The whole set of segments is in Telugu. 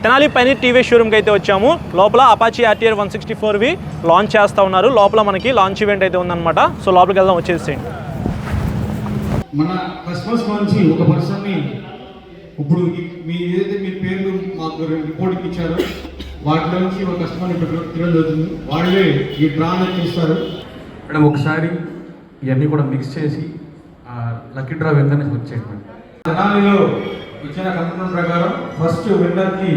తెనాలి పైనీర్ టీవీఎస్ షోరూమ్కి అయితే వచ్చాము. లోపల అపాచీ RTR 164వి లాంచ్ చేస్తూ ఉన్నారు. లోపల మనకి లాంచ్ ఈవెంట్ అయితే ఉందన్నమాట. సో లోపలికి వెళ్దాం, వచ్చేసేయండి. మన కస్టమర్స్ నుంచి ఒక పర్సన్ని ఇప్పుడు మీ ఏదైతే మీ పేర్లు మాకు రిపోర్ట్కి ఇచ్చారో వాటిలో నుంచి ఒక కస్టమర్ని తిరగడం జరుగుతుంది. వాళ్ళే ఈ డ్రా అనేది తీస్తారు. మేడం ఒకసారి ఇవన్నీ కూడా మిక్స్ చేసి లక్కీ డ్రా విన్నర్ని వచ్చేయండి. తెనాలిలో ఇచ్చిన కన్ఫర్మ్ ప్రకారం ఫస్ట్ విన్నర్కి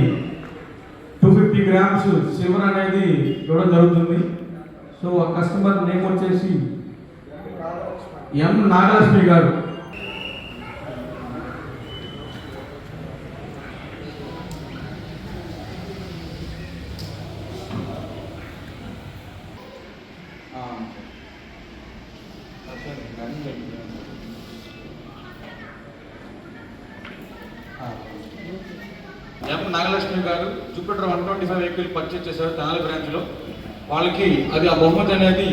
250 grams సిల్వర్ అనేది ఇవ్వడం జరుగుతుంది. సో ఆ కస్టమర్ నేమ్ వచ్చేసి ఎం నాగలక్ష్మి గారు. ఎం నాగలక్ష్మి గారు జూపిటర్ 125 వెహికల్ పర్చేజ్ చేశారు తెనాలి బ్రాంచ్లో. వాళ్ళకి అది ఆ బహుమతి అనేది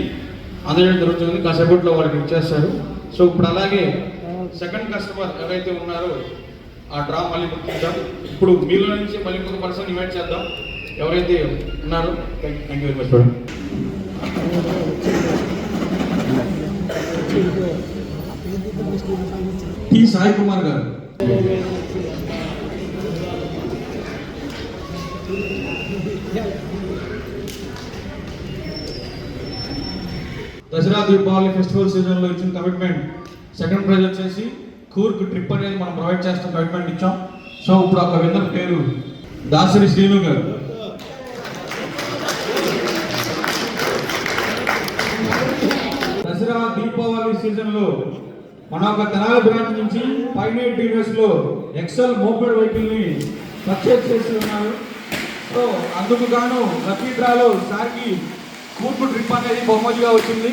అందజేయడం జరుగుతుంది. కాసేపట్లో వాళ్ళకి ఇచ్చేస్తారు. సో ఇప్పుడు అలాగే సెకండ్ కస్టమర్ ఎవరైతే ఉన్నారో ఆ డ్రా మళ్ళీ గుర్తించాం. ఇప్పుడు మీలో నుంచి మళ్ళీ ఇంకొక పర్సన్ ఇన్వైట్ చేద్దాం. ఎవరైతే ఉన్నారో thank you very much madam. T Sai Kumar గారు. దసరా దీపావళి ఫెస్టివల్ సీజన్లో ఇచ్చిన కమిట్మెంట్ సెకండ్ ప్రైజ్ వచ్చేసి కూర్గ్ ట్రిప్ అనేది మనం ప్రొవైడ్ చేస్తాం, కమిట్మెంట్ ఇచ్చాం. సో ఇప్పుడు ఒక విన్నర్ పేరు దాసరి శ్రీను గారు. దసరా దీపావళి సీజన్లో మన ఒక తెనాలి బ్రాంచ్ నుంచి పైనీర్ టీవీఎస్లో ఎక్సెల్ మోపెడ్ వెహికల్ని పర్చేజ్ చేసి ఉన్నారు. సో అందుకు గాను లక్కీ డ్రాలో సార్కి కూర్పు ట్రిప్ అనేది బహుమతిగా వచ్చింది.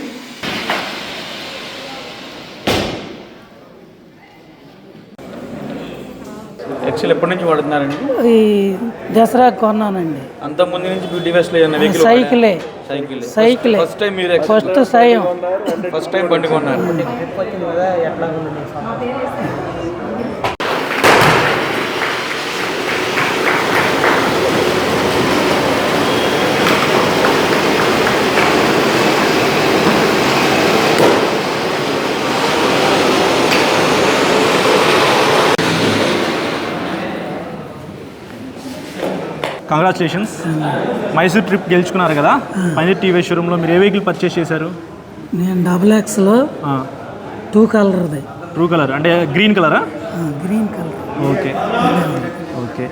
ఎక్సెల్ ఎప్పటి నుంచి వాడుతున్నారండి? ఈ దసరా కొన్నానండి. అంత ముందు నుంచి టీవీఎస్లో సైకిల్ ఫస్ట్ టైం మీరు ఫస్ట్ టైం బండి కొన్నారు. కంగ్రాచులేషన్స్, మైసూర్ ట్రిప్ గెలుచుకున్నారు కదా. పైనీర్ టీవీఎస్ షోరూంలో మీరు ఏ వెహికల్ పర్చేస్ చేశారు? నేను XXలో 2 కలర్ది. 2 కలర్ అంటే గ్రీన్ కలరా? Green colour. Okay okay.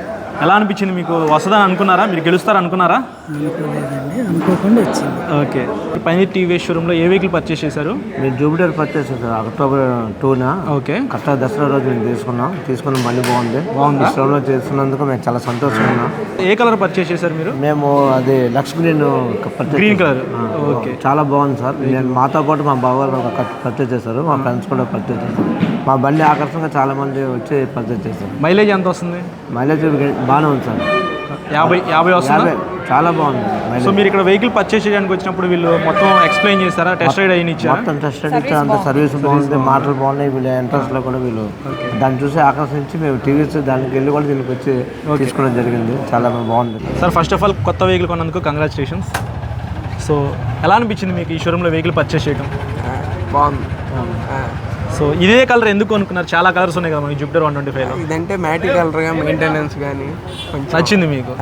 ఎలా అనిపించింది మీకు? వస్తుందని అనుకున్నారా? మీరు గెలుస్తారు అనుకున్నారా? అనుకోలేదండి, అనుకోకుండా వచ్చింది. ఓకే. పైనీర్ టీవీఎస్ షోరూంలో ఏ వెహికల్ పర్చేస్ చేశారు? నేను జూపిటర్ పర్చేస్ చేశాను October 2న. ఓకే. కరెక్ట్గా దసరా రోజు మేము తీసుకున్న బండి బాగుంది. షోరూంలో చేస్తున్నందుకు మేము చాలా సంతోషంగా ఉన్నాం. ఏ కలర్ పర్చేస్ చేశారు మీరు? మేము అది లక్స్ గ్రీన్ కలర్. ఓకే, చాలా బాగుంది సార్. నేను మాతో పాటు మా బావ పర్చేస్ చేశారు, మా ఫ్రెండ్స్ కూడా పర్చేస్ చేశారు. మా బండి ఆకర్షణగా చాలా మంది వచ్చి పర్చేస్ చేశారు. మైలేజ్ ఎంత వస్తుంది? మైలేజ్ బాగానే ఉంది సార్, 50 వస్తుంది. చాలా బాగుంది. సో మీరు ఇక్కడ వెహికల్ పర్చేస్ చేయడానికి వచ్చినప్పుడు వీళ్ళు మొత్తం ఎక్స్ప్లెయిన్ చేస్తారా? టెస్ట్ రైడ్ అయిన ఇచ్చారా? మొత్తం టెస్ట్ రైడ్ ఇచ్చారు. అంత సర్వీస్ బాగుంది, మాటలు బాగున్నాయి. వీళ్ళ ఎంట్రన్స్లో కూడా వీళ్ళు దాన్ని చూసి ఆకర్షించి మేము టీవీస్ దానికి వెళ్ళి కూడా దీనికి వచ్చి తీసుకోవడం జరిగింది. చాలా బాగుంది సార్. ఫస్ట్ ఆఫ్ ఆల్ కొత్త వెహికల్ కొన్నందుకు కంగ్రాచులేషన్స్. సో ఎలా అనిపించింది మీకు ఈ షోరూంలో వెహికల్ పర్చేస్ చేయడం? బాగుంది. సో ఇదే కలర్ ఎందుకు అనుకున్నారు? చాలా కలర్స్ ఉన్నాయి కదా మనకి జూపిటర్ 125లో. ఇదంటే మ్యాటి కలర్గా మెయింటెనెన్స్ కానీ నచ్చింది మీకు?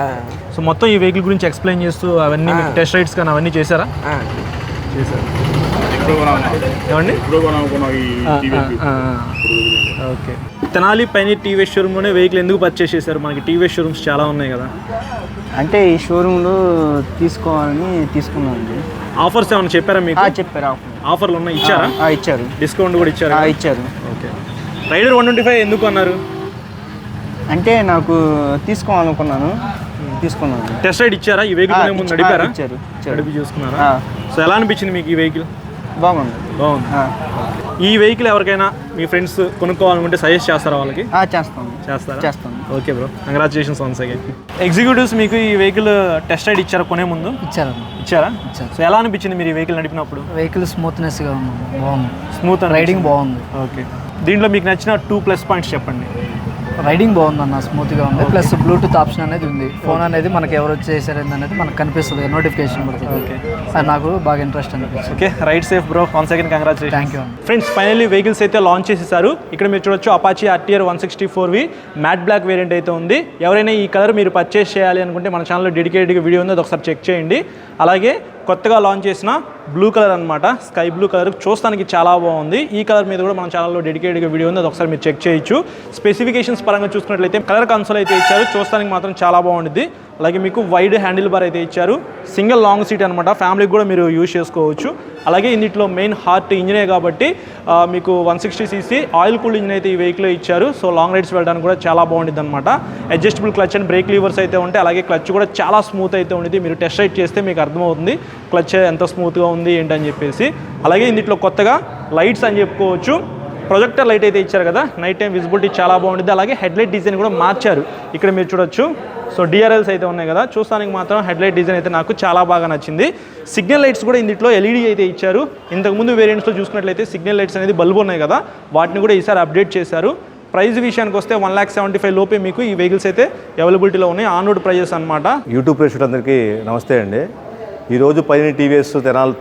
సో మొత్తం ఈ వెహికల్ గురించి ఎక్స్ప్లెయిన్ చేస్తూ అవన్నీ టెస్ట్ రైడ్స్ కానీ అవన్నీ చేశారా? చేశారు. ఏమండి? ఓకే. తెనాలి పైనీర్ టీవీఎస్ షోరూంలోనే వెహికల్ ఎందుకు పర్చేస్ చేశారు? మనకి టీవీఎస్ షోరూమ్స్ చాలా ఉన్నాయి కదా. అంటే ఈ షోరూంలో తీసుకోవాలని తీసుకున్నాను. ఆఫర్స్ ఏమైనా చెప్పారా మీకు? చెప్పారు. ఆఫర్లు ఉన్నాయి, ఇచ్చారా? ఇచ్చారు. డిస్కౌంట్ కూడా ఇచ్చారా? ఇచ్చారు. ఓకే. రైడర్ 125 ఎందుకు అన్నారు? అంటే నాకు తీసుకోవాలనుకున్నాను, తీసుకున్నాను. టెస్ట్ రైడ్ ఇచ్చారా? ఈ వెహికల్ ముందు నడిపారా? ఇచ్చారు. నడిపి చూసుకున్నారా? సో ఎలా అనిపించింది మీకు ఈ వెహికల్? బాగుంది. ఈ వెహికల్ ఎవరికైనా మీ ఫ్రెండ్స్ కొనుక్కోవాలనుకుంటే సజెస్ట్ చేస్తారా వాళ్ళకి? చేస్తాను. Okay bro, congratulations once again. Executives మీకు ఈ వెహికల్ టెస్ట్ రైడ్ ఇచ్చారా కొనే ముందు? ఇచ్చారా? సో ఎలా అనిపించింది మీరు ఈ వెహికల్ నడిపినప్పుడు? వెహికల్ స్మూత్నెస్గా ఉంది, బాగుంది. స్మూత్ రైడింగ్ బాగుంది. ఓకే. దీంట్లో మీకు నచ్చిన 2 ప్లస్ పాయింట్స్ చెప్పండి. రైడింగ్ బాగుందన్న, స్మూత్గా ఉంది. ప్లస్ బ్లూటూత్ ఆప్షన్ అనేది ఉంది. ఫోన్ అనేది మనకి ఎవరు చేశారు అనేది మనకు కనిపిస్తుంది, నోటిఫికేషన్ పడుతుంది. ఓకే, అది నాకు బాగా ఇంట్రెస్ట్ అనిపిస్తుంది. Okay, right safe bro. One second, congratulation. Thank you. Friends, finally vehicles అయితే లాంచ్ చేసేసారు. ఇక్కడ మీరు చూడొచ్చు Apache RTR 164V matte black variant అయితే ఉంది. ఎవరైనా ఈ కలర్ మీరు పర్చేస్ చేయాలి అనుకుంటే మన ఛానల్లో డెడికేటెడ్గా వీడియో ఉంది, అది ఒకసారి చెక్ చేయండి. అలాగే కొత్తగా లాంచ్ చేసిన బ్లూ కలర్ అనమాట, స్కై బ్లూ కలర్ చూస్తానికి చాలా బాగుంది. ఈ కలర్ మీద కూడా మన ఛానల్లో డెడికేటెడ్గా వీడియో ఉంది, అది ఒకసారి మీరు చెక్ చేయొచ్చు. స్పెసిఫికేషన్స్ పరంగా చూసుకున్నట్లయితే కలర్ కన్సోల్ అయితే ఇచ్చారు, చూస్తానికి మాత్రం చాలా బాగుంటుంది. అలాగే మీకు వైడ్ హ్యాండిల్ బార్ అయితే ఇచ్చారు, సింగిల్ లాంగ్ సీట్ అనమాట, ఫ్యామిలీకి కూడా మీరు యూజ్ చేసుకోవచ్చు. అలాగే ఇందులో మెయిన్ హార్ట్ ఇంజినే కాబట్టి మీకు 160cc ఆయిల్ కూల్డ్ ఇంజిన్ అయితే ఈ వెహికల్ ఇచ్చారు. సో లాంగ్ రైడ్స్ వెళ్ళడానికి కూడా చాలా బాగుంటుంది అనమాట. అడ్జస్టబుల్ క్లచ్ అండ్ బ్రేక్ లీవర్స్ అయితే ఉంటాయి. అలాగే క్లచ్ కూడా చాలా స్మూత్ అయితే ఉంటుంది. మీరు టెస్ట్ రైడ్ చేస్తే మీకు అర్థమవుతుంది క్లచ్ ఎంత స్మూత్గా ఉంది ఏంటని చెప్పేసి. అలాగే ఇందులో కొత్తగా లైట్స్ అని చెప్పుకోవచ్చు, ప్రొజెక్టర్ లైట్ అయితే ఇచ్చారు కదా, నైట్ టైం విజిబిలిటీ చాలా బాగుంటుంది. అలాగే హెడ్లైట్ డిజైన్ కూడా మార్చారు, ఇక్కడ మీరు చూడొచ్చు. సో DRLs అయితే ఉన్నాయి కదా, చూస్తానికి మాత్రం హెడ్లైట్ డిజైన్ అయితే నాకు చాలా బాగా నచ్చింది. సిగ్నల్ లైట్స్ కూడా ఇందులో LED అయితే ఇచ్చారు. ఇంతకుముందు వేరియంట్స్లో చూసుకున్నట్లయితే సిగ్నల్ లైట్స్ అనేది బల్బు ఉన్నాయి కదా, వాటిని కూడా ఈసారి అప్డేట్ చేశారు. ప్రైస్ విషయానికి వస్తే 1,75,000 లోపే మీకు ఈ వెహికల్స్ అయితే అవైలబిలిటీలో ఉన్నాయి. ఆన్ రోడ్ ప్రైజెస్ అనమాట. యూట్యూబ్ ప్రేక్షకులందరికీ నమస్తే అండి. ఈరోజు పైన TVS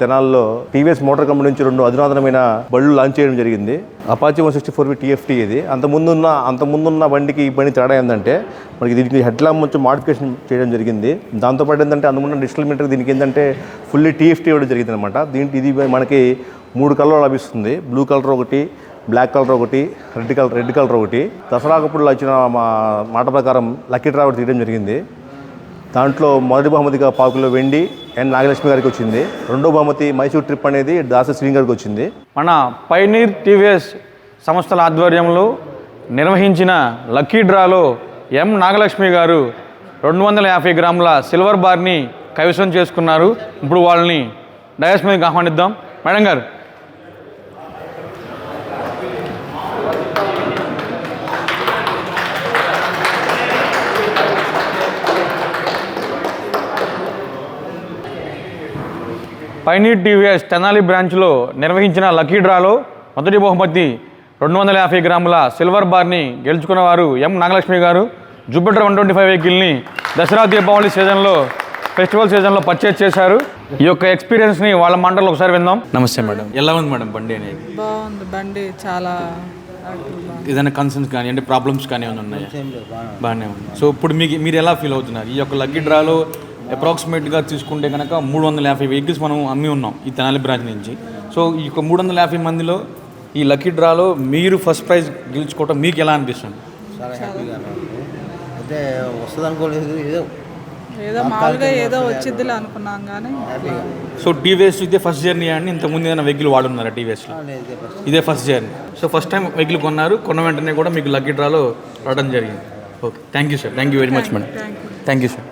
తెనాల్లో TVS మోటార్ కంపెనీ నుంచి 2 అధునాతనమైన బళ్ళు లాంచ్ చేయడం జరిగింది. అపాచీ 164V TFT ఇది. అంతకుముందున్న బండికి ఈ బండి తేడా ఏంటంటే మనకి దీనికి హెడ్ ల్యాంప్ కొంచెం మోడిఫికేషన్ చేయడం జరిగింది. దాంతోపాటు ఏంటంటే అందుకున్న డిజిటల్ మీటర్ దీనికి ఏంటంటే ఫుల్లీ TFT ఇవ్వడం జరిగింది అనమాట. ఇది మనకి 3 కలర్లు లభిస్తుంది. బ్లూ కలర్ ఒకటి, బ్లాక్ కలర్ ఒకటి, రెడ్ కలర్ ఒకటి. దసరాకప్పుడు వచ్చిన మా మాట ప్రకారం లక్కీ డ్రా తీయడం జరిగింది. దాంట్లో మొదటి బహుమతిగా పాకులో వెండి N నాగలక్ష్మి గారికి వచ్చింది. రెండో బహుమతి మైసూర్ ట్రిప్ అనేది దాస శ్రీ గారికి వచ్చింది. మన పైనీర్ TVS సంస్థల ఆధ్వర్యంలో నిర్వహించిన లక్కీ డ్రాలో M నాగలక్ష్మి గారు 250 గ్రాముల సిల్వర్ బార్ని కైవసం చేసుకున్నారు. ఇప్పుడు వాళ్ళని డయాస్ మీదకి ఆహ్వానిద్దాం. మేడం గారు, పైనీర్ TVS తెనాలి బ్రాంచ్లో నిర్వహించిన లక్కీ డ్రాలో మొదటి బహుమతి 250 గ్రాముల సిల్వర్ బార్ని గెలుచుకున్న వారు M నాగలక్ష్మి గారు. జూపిటర్ 125 వెహికల్ని దసరా దీపావళి సీజన్లో, ఫెస్టివల్ సీజన్లో పర్చేజ్ చేశారు. ఈ యొక్క ఎక్స్పీరియన్స్ని వాళ్ళ మాటల్లో ఒకసారి విందాం. నమస్తే మేడం, ఎలా ఉంది మేడం బండి అనేది? బాగుంది బండి, చాలా ఏదైనా కన్సర్న్స్ కానీ అంటే ప్రాబ్లమ్స్ కానీ ఏమైనా ఉన్నాయా? బాగానే ఉంది. సో ఇప్పుడు మీరు ఎలా ఫీల్ అవుతున్నారు? ఈ యొక్క లక్కీ డ్రాలో అప్రాక్సిమేట్గా తీసుకుంటే కనుక 350 వెహికల్స్ మనం అమ్మి ఉన్నాం ఈ తెనాలి బ్రాంచ్ నుంచి. సో ఈ 350 మందిలో ఈ లక్కీ డ్రాలో మీరు ఫస్ట్ ప్రైజ్ గెలుచుకోవటం మీకు ఎలా అనిపిస్తుంది? చాలా హ్యాపీగా అయితే వస్తుంది అనుకోలేదు, ఏదో మామూలుగా ఏదో వచ్చిద్దిలే అనుకున్నాం కానీ. సో TVS ఇదే ఫస్ట్ జర్నీ అండి? ఇంతకుముందు ఏదైనా వెహికల్ వాడున్నారా TVSలో? ఇదే first journey. So first time vehicle కొన్న వెంటనే కూడా మీకు లక్కీ డ్రాలో రావడం జరిగింది. Okay, thank you sir, thank you very much madam, thank you sir.